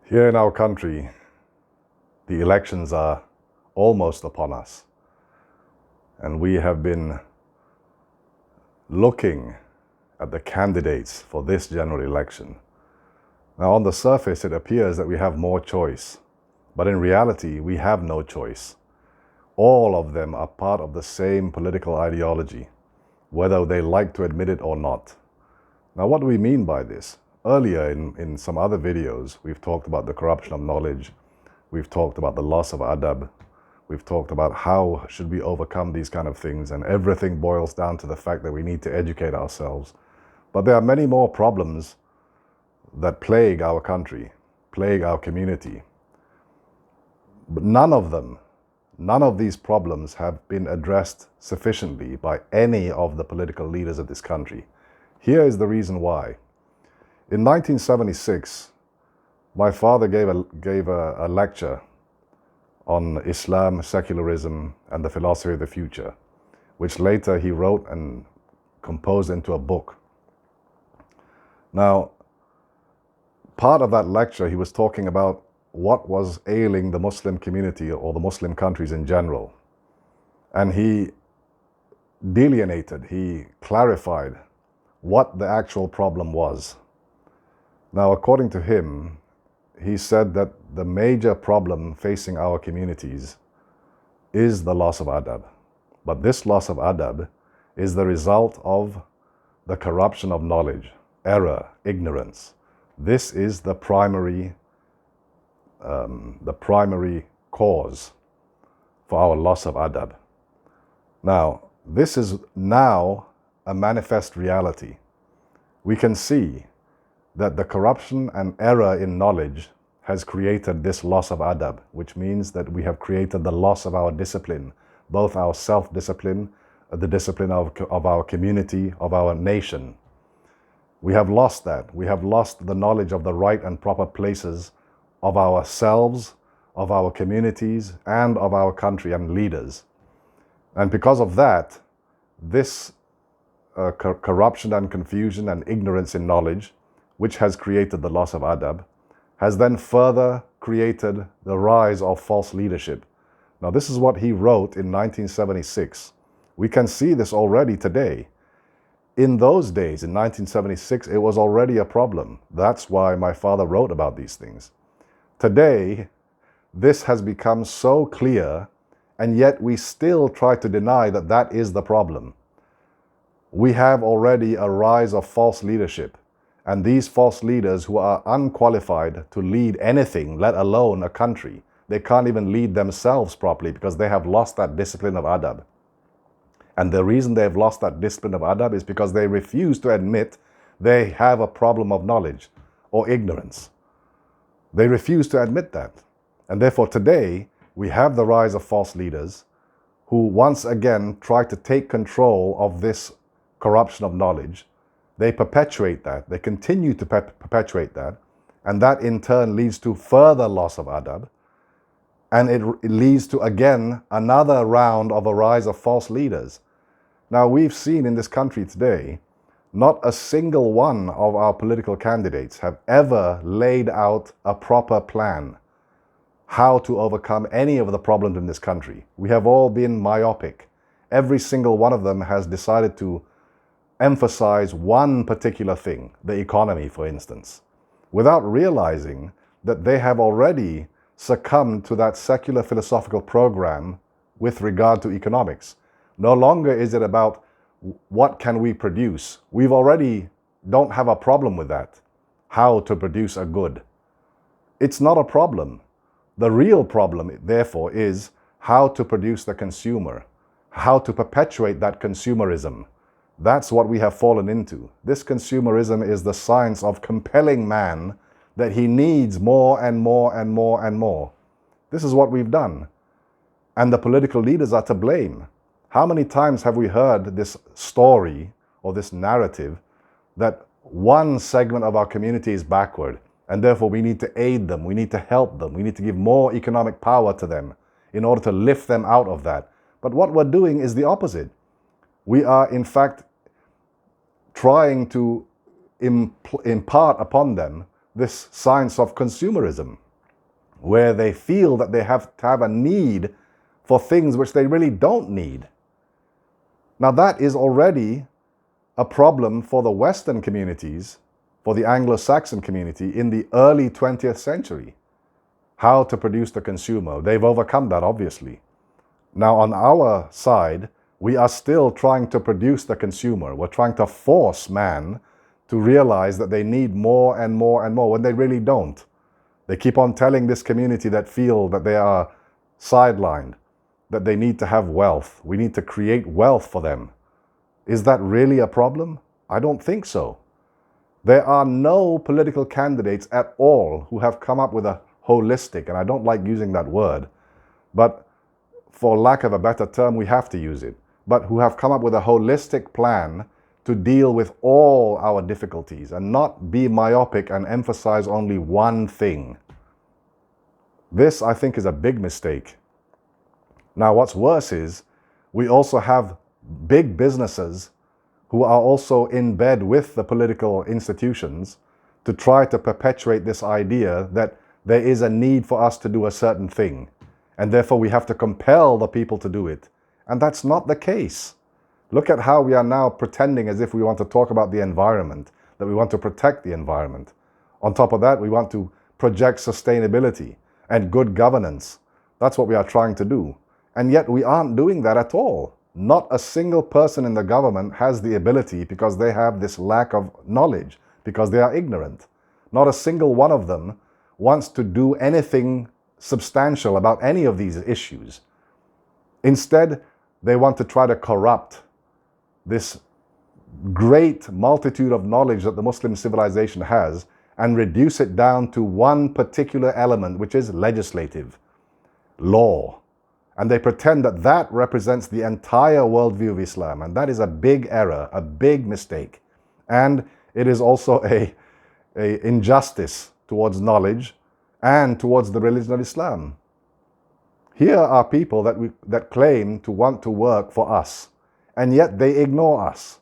Here in our country, the elections are almost upon us, and we have been looking at the candidates for this general election. Now, on the surface, it appears that we have more choice, but in reality, we have no choice. All of them are part of the same political ideology, whether they like to admit it or not. Now, what do we mean by this? Earlier in some other videos, we've talked about the corruption of knowledge. We've talked about the loss of adab. We've talked about how should we overcome these kind of things, and everything boils down to the fact that we need to educate ourselves. But there are many more problems that plague our country, plague our community. But none of these problems have been addressed sufficiently by any of the political leaders of this country. Here is the reason why. In 1976, my father gave a lecture on Islam, secularism, and the philosophy of the future, which later he wrote and composed into a book. Now, part of that lecture, he was talking about what was ailing the Muslim community or the Muslim countries in general. And he delineated, he clarified what the actual problem was. Now, according to him, he said that the major problem facing our communities is the loss of adab. But this loss of adab is the result of the corruption of knowledge, error, ignorance. This is the primary cause for our loss of adab. Now, this is now a manifest reality. We can see that the corruption and error in knowledge has created this loss of adab, which means that we have created the loss of our discipline, both our self-discipline, the discipline of our community, of our nation. We have lost that. We have lost the knowledge of the right and proper places of ourselves, of our communities, and of our country and leaders. And because of that, this corruption and confusion and ignorance in knowledge, which has created the loss of adab, has then further created the rise of false leadership. Now, this is what he wrote in 1976. We can see this already today. In those days, in 1976, it was already a problem. That's why my father wrote about these things. Today, this has become so clear, and yet we still try to deny that that is the problem. We have already a rise of false leadership. And these false leaders who are unqualified to lead anything, let alone a country, they can't even lead themselves properly because they have lost that discipline of adab. And the reason they've lost that discipline of adab is because they refuse to admit they have a problem of knowledge or ignorance. They refuse to admit that. And therefore today, we have the rise of false leaders who once again try to take control of this corruption of knowledge. They perpetuate that, they continue to perpetuate that, and that in turn leads to further loss of adab, and it leads to, again, another round of a rise of false leaders. Now, we've seen in this country today, not a single one of our political candidates have ever laid out a proper plan how to overcome any of the problems in this country. We have all been myopic. Every single one of them has decided to emphasize one particular thing, the economy, for instance, without realizing that they have already succumbed to that secular philosophical program with regard to economics. No longer is it about what can we produce. We've already don't have a problem with that, how to produce a good. It's not a problem. The real problem, therefore, is how to produce the consumer, how to perpetuate that consumerism. That's what we have fallen into. This consumerism is the science of compelling man that he needs more and more and more and more. This is what we've done. And the political leaders are to blame. How many times have we heard this story or this narrative that one segment of our community is backward and therefore we need to aid them, we need to help them, we need to give more economic power to them in order to lift them out of that. But what we're doing is the opposite. We are, in fact, trying to impart upon them this science of consumerism, where they feel that they have to have a need for things which they really don't need. Now that is already a problem for the Western communities, for the Anglo-Saxon community in the early 20th century. How to produce the consumer. They've overcome that, obviously. Now on our side, we are still trying to produce the consumer. We're trying to force man to realize that they need more and more and more when they really don't. They keep on telling this community that feel that they are sidelined, that they need to have wealth. We need to create wealth for them. Is that really a problem? I don't think so. There are no political candidates at all who have come up with a holistic, and I don't like using that word, but for lack of a better term, we have to use it, but who have come up with a holistic plan to deal with all our difficulties and not be myopic and emphasize only one thing. This, I think, is a big mistake. Now, what's worse is we also have big businesses who are also in bed with the political institutions to try to perpetuate this idea that there is a need for us to do a certain thing, and therefore we have to compel the people to do it. And that's not the case. Look at how we are now pretending as if we want to talk about the environment, that we want to protect the environment. On top of that, we want to project sustainability and good governance. That's what we are trying to do. And yet we aren't doing that at all. Not a single person in the government has the ability, because they have this lack of knowledge, because they are ignorant. Not a single one of them wants to do anything substantial about any of these issues. Instead, they want to try to corrupt this great multitude of knowledge that the Muslim civilization has and reduce it down to one particular element, which is legislative, law. And they pretend that that represents the entire worldview of Islam. And that is a big error, a big mistake. And it is also a injustice towards knowledge and towards the religion of Islam. Here are people that claim to want to work for us, and yet they ignore us.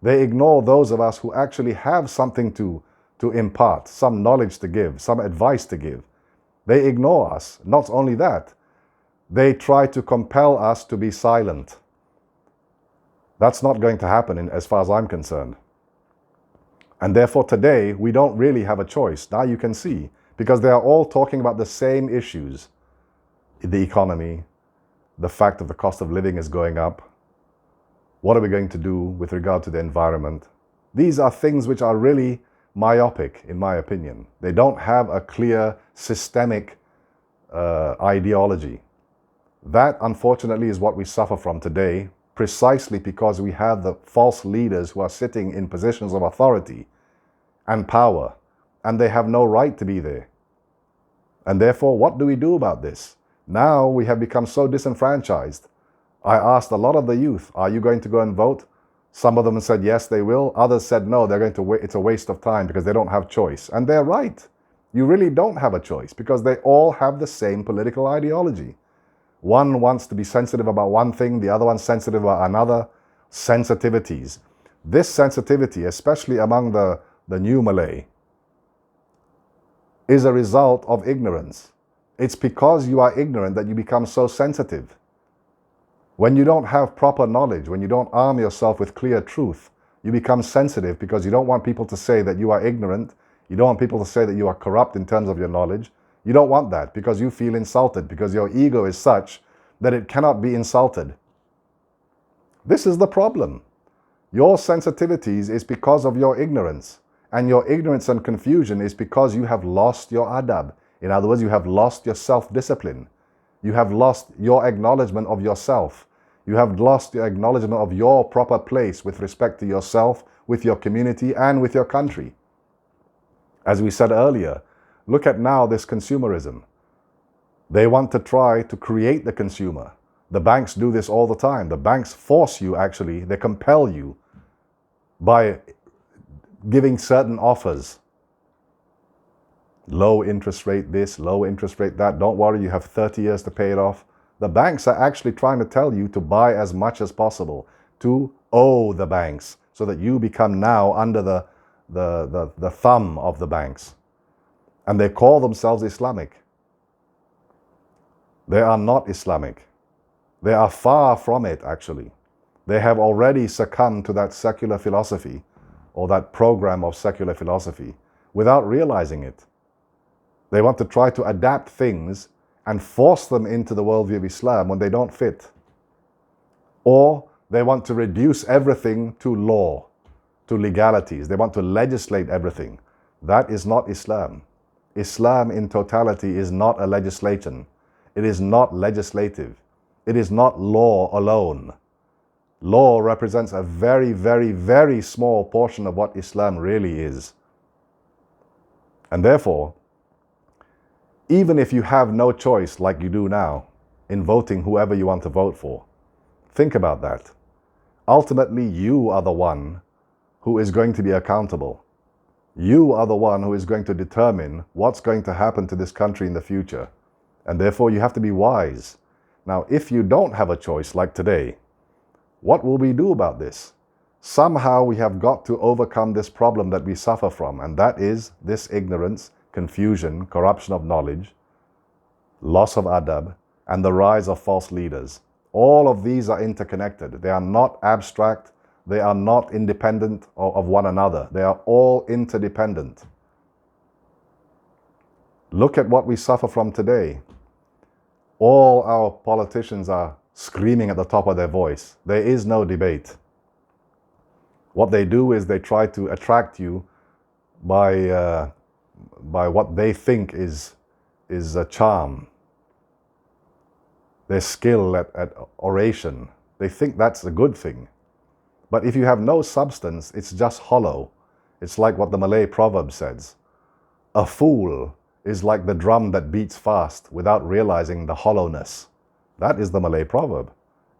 They ignore those of us who actually have something to impart, some knowledge to give, some advice to give. They ignore us. Not only that, they try to compel us to be silent. That's not going to happen as far as I'm concerned. And therefore today, we don't really have a choice. Now you can see, because they are all talking about the same issues. The economy, the fact that the cost of living is going up. What are we going to do with regard to the environment? These are things which are really myopic, in my opinion. They don't have a clear systemic ideology. That, unfortunately, is what we suffer from today, precisely because we have the false leaders who are sitting in positions of authority and power, and they have no right to be there. And therefore, what do we do about this? Now we have become so disenfranchised. I asked a lot of the youth, are you going to go and vote? Some of them said yes, they will. Others said no, they're going to wait. It's a waste of time because they don't have choice. And they're right. You really don't have a choice because they all have the same political ideology. One wants to be sensitive about one thing, the other one's sensitive about another. Sensitivities. This sensitivity, especially among the new Malay, is a result of ignorance. It's because you are ignorant that you become so sensitive. When you don't have proper knowledge, when you don't arm yourself with clear truth, you become sensitive because you don't want people to say that you are ignorant. You don't want people to say that you are corrupt in terms of your knowledge. You don't want that because you feel insulted, because your ego is such that it cannot be insulted. This is the problem. Your sensitivities is because of your ignorance. And your ignorance and confusion is because you have lost your adab. In other words, you have lost your self-discipline. You have lost your acknowledgement of yourself. You have lost your acknowledgement of your proper place with respect to yourself, with your community, and with your country. As we said earlier, look at now this consumerism. They want to try to create the consumer. The banks do this all the time. The banks force you, actually, they compel you by giving certain offers. Low interest rate this, low interest rate that. Don't worry, you have 30 years to pay it off. The banks are actually trying to tell you to buy as much as possible, to owe the banks, so that you become now under the thumb of the banks. And they call themselves Islamic. They are not Islamic. They are far from it, actually. They have already succumbed to that secular philosophy, or that program of secular philosophy, without realizing it. They want to try to adapt things and force them into the worldview of Islam when they don't fit. Or they want to reduce everything to law, to legalities. They want to legislate everything. That is not Islam. Islam in totality is not a legislation. It is not legislative. It is not law alone. Law represents a very, very, very small portion of what Islam really is. And therefore, even if you have no choice like you do now in voting whoever you want to vote for, think about that. Ultimately, you are the one who is going to be accountable. You are the one who is going to determine what's going to happen to this country in the future. And therefore, you have to be wise. Now, if you don't have a choice like today, what will we do about this? Somehow we have got to overcome this problem that we suffer from, and that is this ignorance, confusion, corruption of knowledge, loss of adab, and the rise of false leaders. All of these are interconnected. They are not abstract. They are not independent of one another. They are all interdependent. Look at what we suffer from today. All our politicians are screaming at the top of their voice. There is no debate. What they do is they try to attract you by what they think is a charm. Their skill at oration. They think that's a good thing. But if you have no substance, it's just hollow. It's like what the Malay proverb says. A fool is like the drum that beats fast without realizing the hollowness. That is the Malay proverb.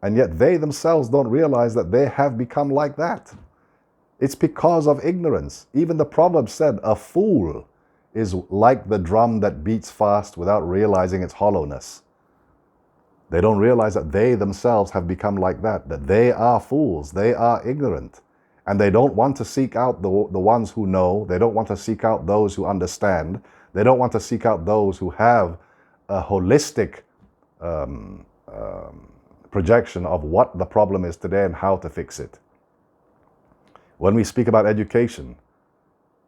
And yet they themselves don't realize that they have become like that. It's because of ignorance. Even the proverb said, a fool is like the drum that beats fast without realizing its hollowness. They don't realize that they themselves have become like that they are fools, they are ignorant. And they don't want to seek out the ones who know, they don't want to seek out those who understand, they don't want to seek out those who have a holistic projection of what the problem is today and how to fix it. When we speak about education,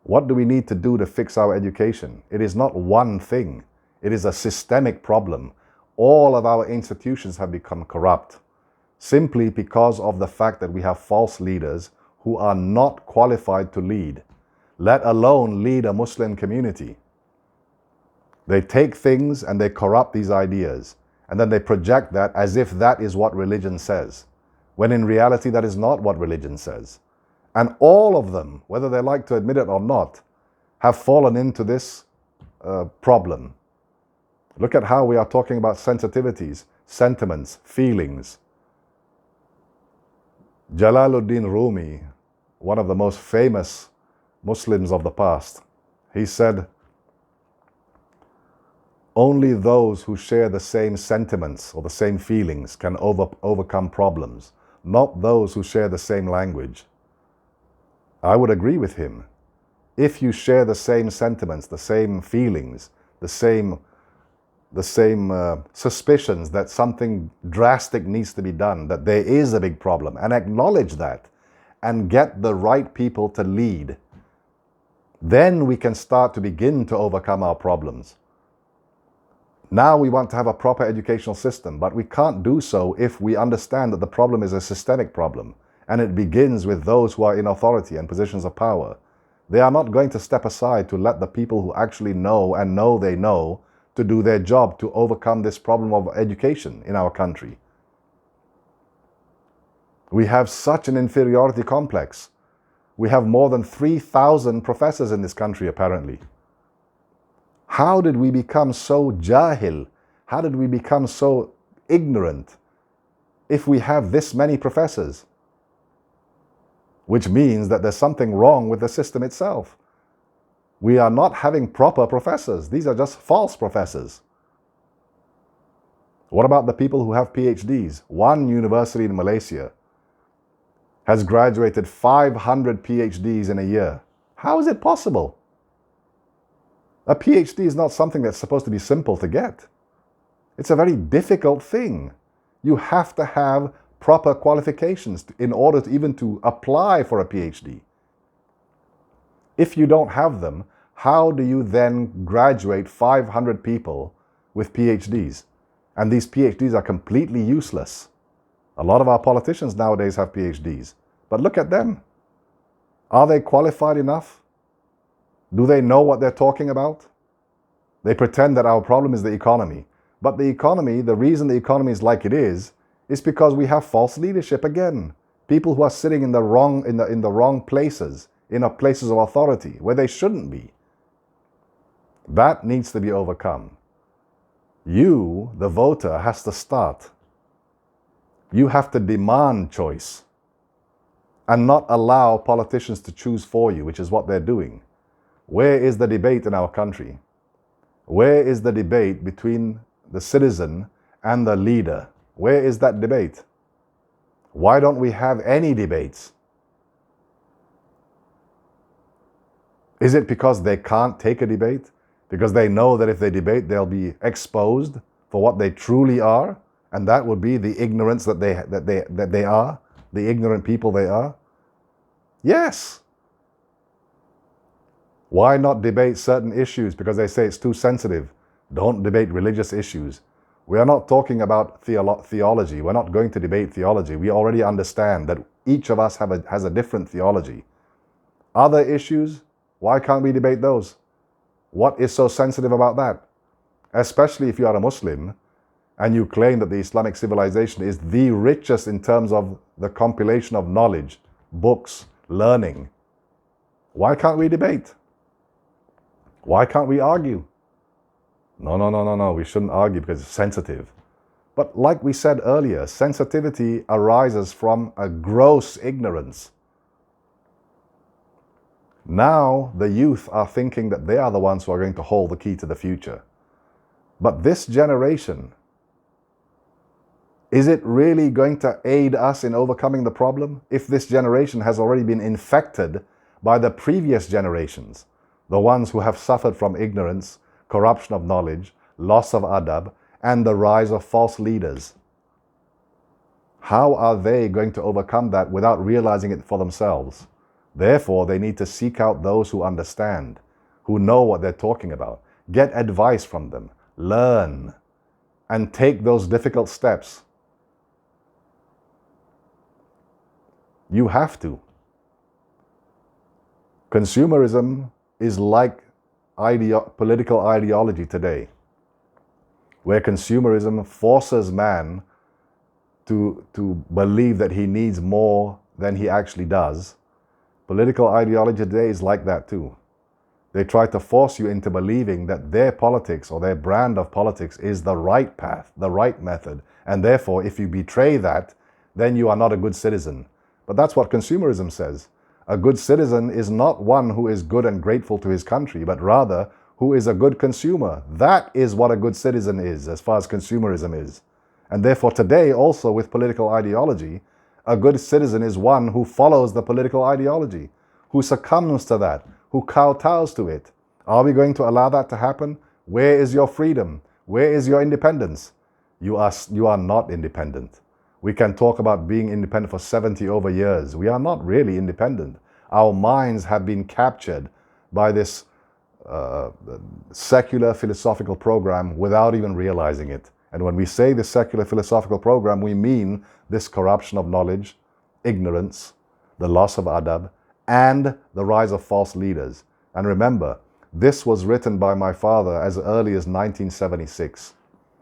what do we need to do to fix our education? It is not one thing. It is a systemic problem. All of our institutions have become corrupt simply because of the fact that we have false leaders who are not qualified to lead, let alone lead a Muslim community. They take things and they corrupt these ideas, and then they project that as if that is what religion says, when in reality that is not what religion says. And all of them, whether they like to admit it or not, have fallen into this problem. Look at how we are talking about sensitivities, sentiments, feelings. Jalaluddin Rumi, one of the most famous Muslims of the past, he said, only those who share the same sentiments or the same feelings can overcome problems, not those who share the same language. I would agree with him. If you share the same sentiments, the same feelings, the same suspicions that something drastic needs to be done, that there is a big problem, and acknowledge that, and get the right people to lead, then we can start to begin to overcome our problems. Now we want to have a proper educational system, but we can't do so if we understand that the problem is a systemic problem, and it begins with those who are in authority and positions of power. They are not going to step aside to let the people who actually know and know they know to do their job to overcome this problem of education in our country. We have such an inferiority complex. We have more than 3,000 professors in this country, apparently. How did we become so jahil? How did we become so ignorant if we have this many professors? Which means that there's something wrong with the system itself. We are not having proper professors. These are just false professors. What about the people who have PhDs? One university in Malaysia has graduated 500 PhDs in a year. How is it possible? A PhD is not something that's supposed to be simple to get. It's a very difficult thing. You have to have proper qualifications in order to even to apply for a PhD. If you don't have them, how do you then graduate 500 people with PhDs? And these PhDs are completely useless. A lot of our politicians nowadays have PhDs. But look at them. Are they qualified enough? Do they know what they're talking about? They pretend that our problem is the economy. But the economy, the reason the economy is like it is because we have false leadership again. People who are sitting in the wrong places, in places of authority, where they shouldn't be. That needs to be overcome. You, the voter, has to start. You have to demand choice and not allow politicians to choose for you, which is what they're doing. Where is the debate in our country? Where is the debate between the citizen and the leader? Where is that debate? Why don't we have any debates? Is it because they can't take a debate? Because they know that if they debate, they'll be exposed for what they truly are, and that would be the ignorance that they are, the ignorant people they are? Yes. Why not debate certain issues? Because they say it's too sensitive. Don't debate religious issues. We are not talking about theology. We're not going to debate theology. We already understand that each of us has a different theology. Other issues, why can't we debate those? What is so sensitive about that? Especially if you are a Muslim and you claim that the Islamic civilization is the richest in terms of the compilation of knowledge, books, learning. Why can't we debate? Why can't we argue? No, we shouldn't argue because it's sensitive. But like we said earlier, sensitivity arises from a gross ignorance. Now the youth are thinking that they are the ones who are going to hold the key to the future. But this generation, is it really going to aid us in overcoming the problem if this generation has already been infected by the previous generations, the ones who have suffered from ignorance, corruption of knowledge, loss of adab, and the rise of false leaders? How are they going to overcome that without realizing it for themselves? Therefore, they need to seek out those who understand, who know what they're talking about. Get advice from them, learn, and take those difficult steps. You have to. Consumerism is like political ideology today, where consumerism forces man to believe that he needs more than he actually does. Political ideology today is like that too. They try to force you into believing that their politics or their brand of politics is the right path, the right method, and therefore if you betray that, then you are not a good citizen. But that's what consumerism says. A good citizen is not one who is good and grateful to his country, but rather who is a good consumer. That is what a good citizen is, as far as consumerism is. And therefore today, also with political ideology, a good citizen is one who follows the political ideology, who succumbs to that, who kowtows to it. Are we going to allow that to happen? Where is your freedom? Where is your independence? You are not independent. We can talk about being independent for 70 over years. We are not really independent. Our minds have been captured by this secular philosophical program without even realizing it. And when we say the secular philosophical program, we mean this corruption of knowledge, ignorance, the loss of adab, and the rise of false leaders. And remember, this was written by my father as early as 1976.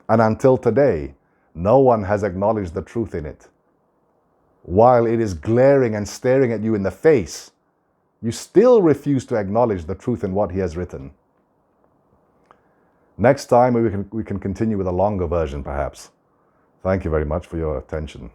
And until today, no one has acknowledged the truth in it. While it is glaring and staring at you in the face, you still refuse to acknowledge the truth in what he has written. Next time we can continue with a longer version, perhaps. Thank you very much for your attention.